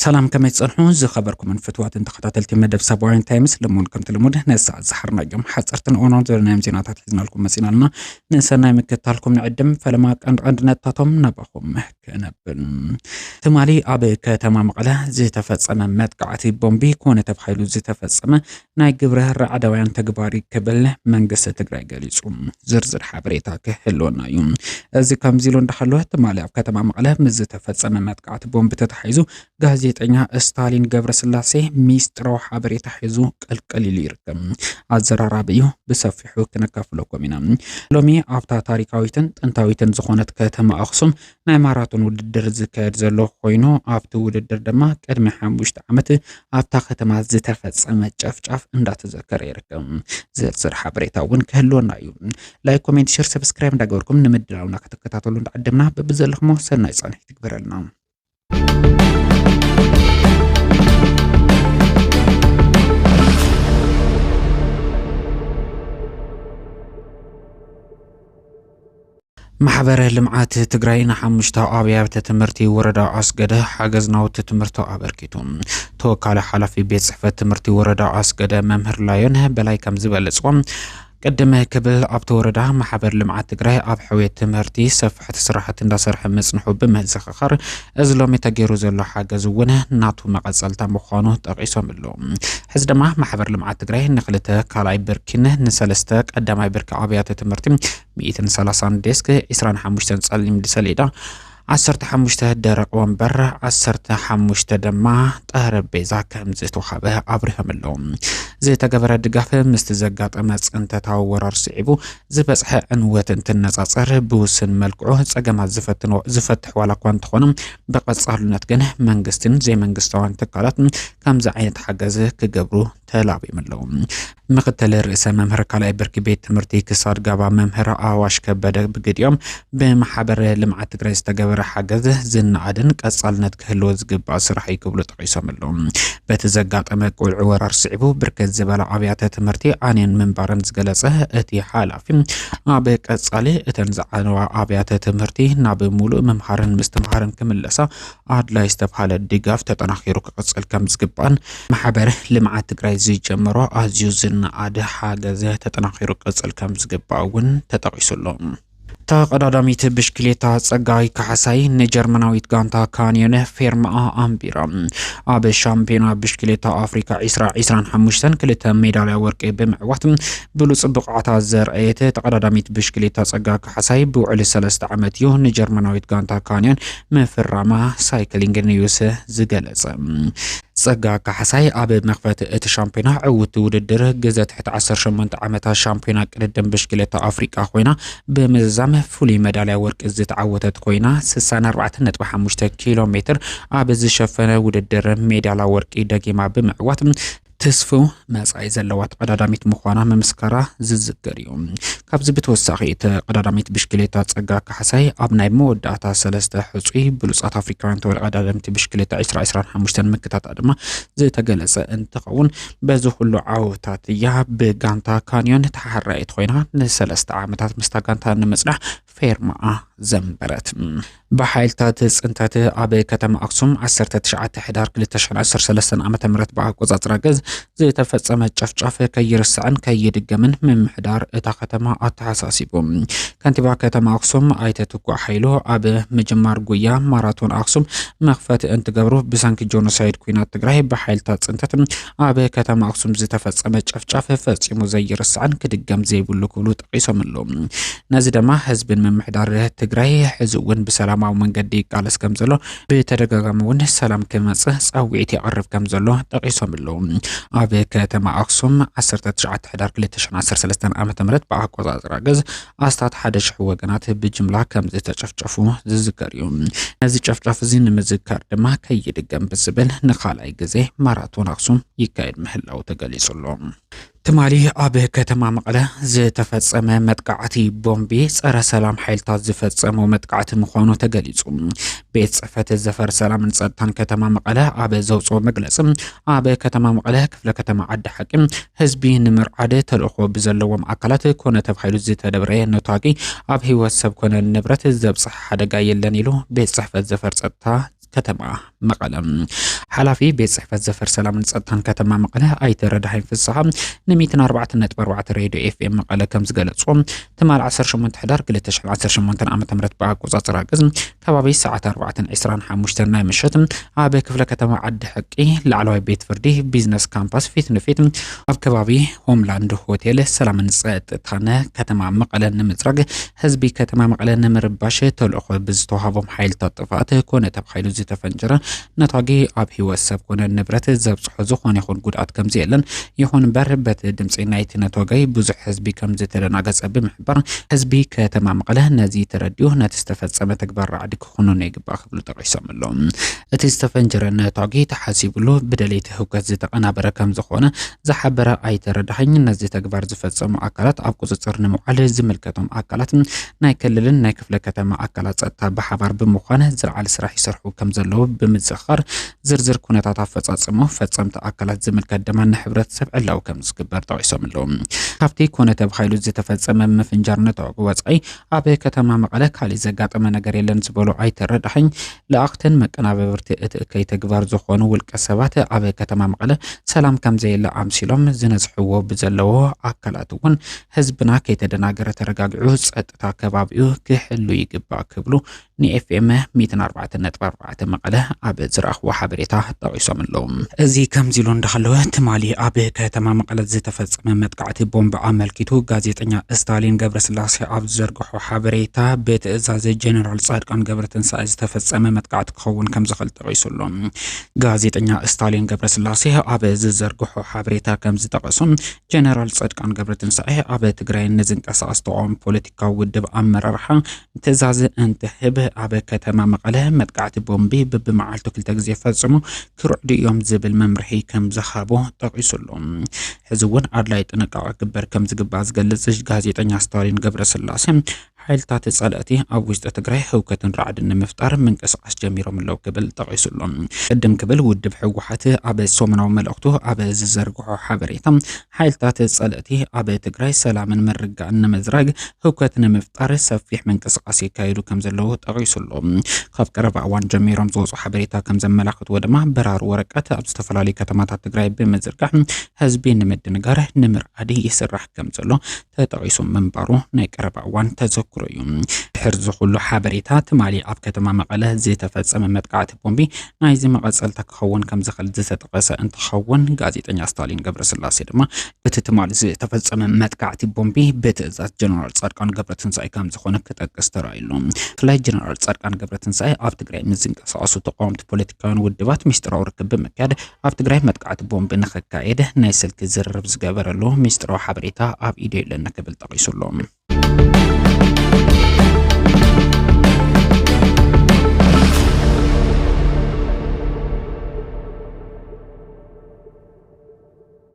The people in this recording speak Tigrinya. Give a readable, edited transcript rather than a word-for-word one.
سلام كما يتصلحون زي خبركم من فتوات تخطاتلتي مدب سبوعين تايمس لمون كم تلمود نسا زحرنا يوم حصرتن اونون زرنا يمزيناتات حزنا لكم مسينا نسانا مكتالكم نعدم فلما عندنا تاتم نبخم كنبن تمالي ابي كتما مقله زي تفصم مدقعتي بومبي كونه تبخيلو زي تفصم ناي جبره رعدويان تجباري كبل منقسه تግራይ ገሊጹ ዝርዝር ሓበሬታ ክህልወና እዩ እዚ ከምዚሉ እንደሐለወ ተማሊ ኣብ ከተማ መቀለ ምዝ ተፈጸመ መጥቃዕት ቦምብ ተተሓይዙ ጋዜጠኛ ስታሊን ገብረስላሴ ሚስጥራው ሓበሬታ ሒዙ ቀልቀሊሉ ይርከብ ኣዘራራቢዩ ብሰፊሑ ክነካፍለኩም ኢና ሎሚ ኣብታ ታሪካዊትን ጥንታዊትን ዝኾነት ከተማ ኣክሱም ናይ ማራቶን ውድድር ዝካየድ ዘሎ ኮይኑ ኣብቲ ውድድር ድማ ቅድሚ 5 ዓመት ኣብታ ከተማ ዝተፈጸመ ጨፍጫፍ እንዳተዘከረ ይርከብ ዝርዝር ሓበሬታ እውን ክህልወና እዩ ላይክ ኮሜንት ሼር ሰብስክራይብ እንዳገበርኩም ንምድላውና ከተከታተሉ እንዳዓደምና በብዘለኹም ሰናይ ጻንሕ ትግበረልና محبر لمعات تግራይና ሓሙሽተ ኣብያተ ትምህርቲ ወረዳ ኣስገደ ሓገዝናው ትምህርቶ ኣበርኪቱም ተወካለ ሓላፊ ቤት ጽሕፈት ትምህርቲ ወረዳ ኣስገደ መምህር ላዮን በላይ ከም ዝበለጽዎም قدم كبل أبت وردا محبر لمعات تግራይ ኣብ ሕውየት ትምህርቲ ሰፍሕት ስራሕት እንዳሰርሐ መጽንሑ በመዘኻኸር እዝሎም የተገይሩ ዘሎ ሓገዝ እውን ናቱ መቀጸልታ ምዃኑ ጠቂሶም ኣለዉ ሕዚ ድማ محبر لمعات تግራይ ንኽልተ ካልኣይ ብርኪን ንሰለስተ ቀዳማይ ብርኪ ኣብያተ ትምህርቲ 130 ዴስክ 25 ጸሊም ሰሌዳ 15 ደረቅ ወንበር 15 ደማ ጠረጴዛ ከምዚ ተዋሃበ ኣብሪሆም ኣለዉ ዝተገበረ ድጋፍ ምስቲ ዘጋጠመ ጽንተታዊ ወራር ስዒቡ ዝበጽሐ ዕንወት እንትነጻጸር ብውስን መልክዑ ጸገማት ዝፈትሕ ዋላ እኳ እንተኾነ በቀጻልነት ግን መንግስትን ዘይመንግስታውን ትካላት ከምዚ ዓይነት ሓገዝ ክገብሩ ተላቢም ኣለዉ ምክትል ርእሰ መምህር ካልኣይ ብርኪ ቤት ትምህርቲ ክሳድ ጋባ መምህር ኣዋሽ ከበደ ብግድዮም ብማሕበር ልምዓት ትግራይ ዝተገበረ ሓገዝ ዝናኣድን ቀጻልነት ክህልዎ ዝግባእ ስራሕ ይክብሉ ጠቂሶም ኣለዉ በቲ ዘጋጠመ ቁልዑ ወራር ስዒቡ ብርከት ዝበለ ኣብያተ ትምህርቲ ኣንየን ምንባርን ዝገለጸ እቲ ሓላፊ ኣብ ቀጻሊ እተን ዝዓነዋ ኣብያተ ትምህርቲ ናብ ሙሉእ መምሃርን ምስትምሃርን ክምለሳ ኣድላይ ዝተባሃለ ድጋፍ ተጠናኺሩ ክቅጽል ከም ዝግባእን ማሕበር ልምዓት ትግራይ ዝጀመሮ ኣዝዩ ዝናኣድ ሓገዝ ተጠናኺሩ ክቅጽል ከም ዝግባእ እውን ተጠቂሱሎ ተቀዳዳሚት ብሽክሌታ ጸጋይ ካሕሳይ ንጀርመናዊት ጋንታ ካንዮን ፌርማኣ ኣምቢራ ኣብ ሻምፒዮና ብሽክሌታ ኣፍሪካ 2025 ክልተ ሜዳልያ ወርቂ ብምዕዋት ብሉጽ ብቕዓታ ዘርአየት ተቀዳዳሚት ብሽክሌታ ጸጋይ ካሕሳይ ብውዕል 3 ዓመት እዩ ንጀርመናዊት ጋንታ ካንዮን መፍራማ ሳይክሊንግ ኒውስ ዝገለጸ ጸጋ ካሕሳይ ኣብ መኽፈት እቲ ሻምፒዮና ዕውት ውድድር ግዘት ትሕቲ 18 ዓመታት ሻምፒዮና ቅድድም ብሽክሌታ ኣፍሪካ ኮይና ብምዛም ፍሉይ ሜዳልያ ወርቂ ዝተዓወተት ኮይና 64.5 ኪሎ ሜትር ኣብ ዝሸፈነ ውድድር ሜዳልያ ወርቂ ደጊማ ብምዕዋት ተስፉ መጻኢ ዘለዋ ተቀዳዳሚት ምዃና መምስከራ ዝዝክር እዩ ካብዚ ብተወሳኺ ተቀዳዳሚት ብሽክሌታ ጸጋ ካሕሳይ ኣብ ናይ መወዳእታ ሰለስተ ሕጹይ ብሉጻት ኣፍሪካውያን ተቀዳዳሚት ብሽክሌታ 2025 ምክታት ድማ ዝተገለጸ እንትኸውን በዚ ኩሉ ዓወታት እያ ብጋንታ ካንዮን ተሓራኢት ኮይና ንሰለስተ ዓመታት ምስታ ጋንታ ንምጽናሕ ፌርማኣ ዘንበረት بحالتات ጽንተት ኣብ ከተማ ኣክሱም 19 ሕዳር 2013 ዓመተ ምህረት በአቆጻጽራ ገዝ ዝተፈጸመ ጨፍጫፍ ከይርስዕን ከይድገምን ምምሕዳር እታ ከተማ ኣተሓሳሲቡ ከንቲባ ከተማ ኣክሱም ኣይተትኳ ኃይሉ ኣብ መጀመር ጉያ ማራቶን ኣክሱም መኽፈት እንትገብሩ ብሳንኪ ጆኖሳይድ ኩናት ትግራይ በحالتات ጽንተት ኣብ ከተማ ኣክሱም ዝተፈጸመ ጨፍጫፍ ፈጽሙ ዘይርስዕን ክድገም ዘይብሉ ክብሉ ጠቂሶም ኣለዉ ነዚ ድማ ህዝብን ምምሕዳር ትግራይ ሕዝውን በሰላም ማው መንገዲ ቃልስ ከም ዘሎ በተደጋጋሚ ወን ሰላም ከመጽህ ጻውዒት ያቀርብ ከም ዘሎ ጠቂሶም ኣለዉ ኣብ ከተማ ኣክሱም 19 ሕዳር 2013 ዓመተ ምህረት በአቆጻጽራ ገዝ ኣስታት 1000 ወገናት ብጅምላ ከም ዝተጨፍጨፉ ዝዝከር እዩ ነዚ ጨፍጨፍ እዚ ንምዝካር ድማ ከይድገም ብዝብል ንኻልኣይ ግዜ ማራቶን ኣክሱም ይካየድ ምህላው ተገሊጹሎ تمالي ኣብ ከተማ መቀለ ዝተፈጸመ መጥቃዕቲ ቦምቢ ጸረ ሰላም ኃይልታት ዝፈጸሙ መጥቃዕቲ ምዃኑ ተገሊጹ ቤት ጽሕፈት ዘፈር ሰላምን ጸጥታን ከተማ መቀለ ኣብ ዘውጽኦ መግለጽ ኣብ ከተማ መቀለ ክፍለ ከተማ ዓዲ ሐቂም ህዝቢ ንምርዓደ ተልእኾ ብዘለዎም ኣካላት ኮነ ተባሂሉ ዝተደብረ ነታቂ ኣብ ህይወት ሰብ ኮነ ንብረት ዘብጽሕ ሓደጋ የለን ኢሉ ቤት ጽሕፈት ዘፈር ጸጥታ ከተማ መቀለ ሓላፊ ቤት ጽሕፈት ዘፈር ሰላምን ጸጥታን ከተማ መቀለ ኣይተረዳሃይ ፍስሓ ን104.4 ሬድዮ ኤፍኤም መቀለ ከም ዝገለጹ ትማል 18 ሕዳር 2018 ዓ.ም ብኣቆጻጽራ ግዝ ከባቢ ሰዓት 4:25 ናይ ምሽት ኣብ ክፍለ ከተማ ዓዲ ሕቂ ላዕለዋይ ቤት ፍርዲ ቢዝነስ ካምፓስ ፊት ንፊት ኣብ ከባቢ ሆምላንድ ሆቴል ሰላምን ጸጥታን ከተማ መቀለ ንምጽራግ ህዝቢ ከተማ መቀለ ንምርባሽ ተልእኾ ብዝተዋሃቦም ሓይልታት ጥፋት ኮነ ተባሂሉ ዝተፈንጀረ ነታጊ ኣብ ህይወት ሰብ ኮነ ንብረት ዘብጽሖ ዝኾነ ይኹን ጉድኣት ከም ዘየለን ይኹን እምበር በቲ ድምፂ ናይቲ ነታጋይ ብዙሕ ህዝቢ ከም ዝተደናገጸ ብምሕባር ህዝቢ ከተማ መቀለ ነዚ ተረዲኡ ነቲ ዝተፈጸመ ተግባር ራዕዲ ክኾኑ ይግባእ ክብሉ ጠቂሶም ኣለው። እቲ ዝተፈንጀረ ነታጊ ተሓሲቡሉ ብደለይቲ ህውከት ዝተቀናበረ ከም ዝኾነ ዝሓበረ ኣይተረዳኸኝ ነዚ ተግባር ዝፈጸሙ ኣካላት ኣብ ቁጽጽር ንምውዓል ዝምልከቶም ኣካላት ናይ ክልልን ናይ ክፍለ ከተማ ኣካላት ጸጥታ ብሓባር ብምዃን ዝለዓለ ስራሕ ይሰርሑ ከም ዘለዉ ብምዝኻር ዝርዝር ኩነታት ኣፈጻጽሞ ፈጸምቲ ኣካላት ዝምልከት ድማ ንሕብረተሰብ ዕላው ከም ዝግበር ጠቂሶም ኣለው። ካብቲ ኮነ ተባሂሉ ዝተፈጸመ ምፍንጃር ነታጊ ወጻኢ ኣብ ከተማ መቀለ ካሊእ ዘጋጠመ ነገር የለን ዝበሉ ኣይተረዳኸኝ ለኣኽትን መቀናበብርቲ እቲ ከይተግባር ዝኾኑ ውልቀ ሰባት ኣብ ከተማ መቀለ ሰላም ከም ዘየለ ኣምሲሎም ዝነዝሕዎ ብዘለዎ ኣካላት እውን ህዝብና ከይተደናገረ ተረጋጊዑ ጸጥታ ከባቢኡ ክሕሉ ይግባእ ክብሉ ንኤፍኤም 104.4 መቀለ ኣብ ዝረኽቦ ሓበሬታ ጠቂሶም ኣለው። እዚ ከምዚ ኢሉ እንዳሃለወ ትማሊ ኣብ ከተማ መቀለ ዝተፈጸመ መጥቃዕቲ ቦምብ ኣመልኪቱ ጋዜጠኛ ስታሊን ገብረስላሴ ኣብ ዝዘርግሖ ሓበሬታ ብትእዛዝ ጀነራል ጻድቃን ገብረትንሳኤ ዝተፈጸመ መጥቃዕቲ ክኸውን ከም ዝኽእል ጠቂሱ ኣሎ። ጋዜጠኛ ስታሊን ገብረስላሴ ኣብ ዝዘርግሖ ሓበሬታ ከም ዝጠቀሱ ጀነራል ጻድቃን ገብረትንሳኤ ኣብ ትግራይ ንዝንቀሳቐስ ተቃዋሚ ፖለቲካዊ ውድብ ኣመራርሓ ትእዛዝ እንትህብ ኣብ ከተማ መቀለ መጥቃዕቲ ቦምቢ ብብመዓልቱ 2 ግዜ ፈጽሙ ክርዕዱ እዮም ዝብል መምርሒ ከም ዝሃቦ ጠቂሱ ኣሎ። ሕዚ እውን ኣድላይ ጥንቃቐ ግበር ከም ዝግባእ ዝገልጽ ጋዜጠኛ ስታሊን ገብረስላሴ ሓይልታት ጸላእቲ ኣብ ውሽጢ ትግራይ ህውከትን ራዕድን ንምፍጣር ምንቅስቃስ ጀሚሮም ኣለው ክብል ጠቂሱ ኣሎ። ቅድም ክብል ውድብ ሕወሓት ኣብ ሰሙናዊ መልእኽቱ ኣብ ዝዘርግሖ ሓበሬታ ሓይልታት ጸላእቲ ኣብ ትግራይ ሰላምን ምርጋእን ንምዝራግ ህውከት ንምፍጣር ሰፊሕ ምንቅስቃስ ይካየዱ ከም ዘለዉ ጠቂሱ ኣሎ። ካብ ቀረባ እዋን ጀሚሮም ዝወፁ ሓበሬታ ከም ዘመላኽትዎ ድማ በራሪ ወረቀት ኣብ ዝተፈላለዩ ከተማታት ትግራይ ብምዝርጋሕ ህዝቢ ንምድንጋር ንምርኣዲ ይስራሕ ከም ዘሎ ተጠቂሱ ምንባሩ ናይ ቀረባ እዋን ተዘክሩ እዩ። ድሕሪ ዝኩሉ ሓበሬታ ትማሊ ኣብ ከተማ መቀለ ዝተፈጸመ መጥቃዕቲ ቦምቢ ናይዚ መቐጸልታ ክኸውን ከም ዝኽእል ዝተጠቀሰ እንትኸውን ጋዜጠኛ ስታሊን ገብረስላሴ ድማ እቲ ትማሊ ዝተፈጸመ መጥቃዕቲ ቦምቢ ብትእዛዝ ጀነራል ጻድቃን ገብረትንሳኤ ከም ዝኾነ ክጠቅስ ተራእዩ ኣሎ። ፍላይ ጀነራል ጻድቃን ገብረትንሳኤ ኣብ ትግራይ ምዝንቀሳቐሱ ተቃወምቲ ፖለቲካውያን ውድባት ሚስጥራዊ ርክብ ብምክያድ ኣብ ትግራይ መጥቃዕቲ ቦምቢ ንኽካየድ ናይ ስልኪ ዝርርብ ዝገበረሉ ሚስጥራዊ ሓበሬታ ኣብ ኢዱ የለን ክብል ጠቂሱ ኣሎ።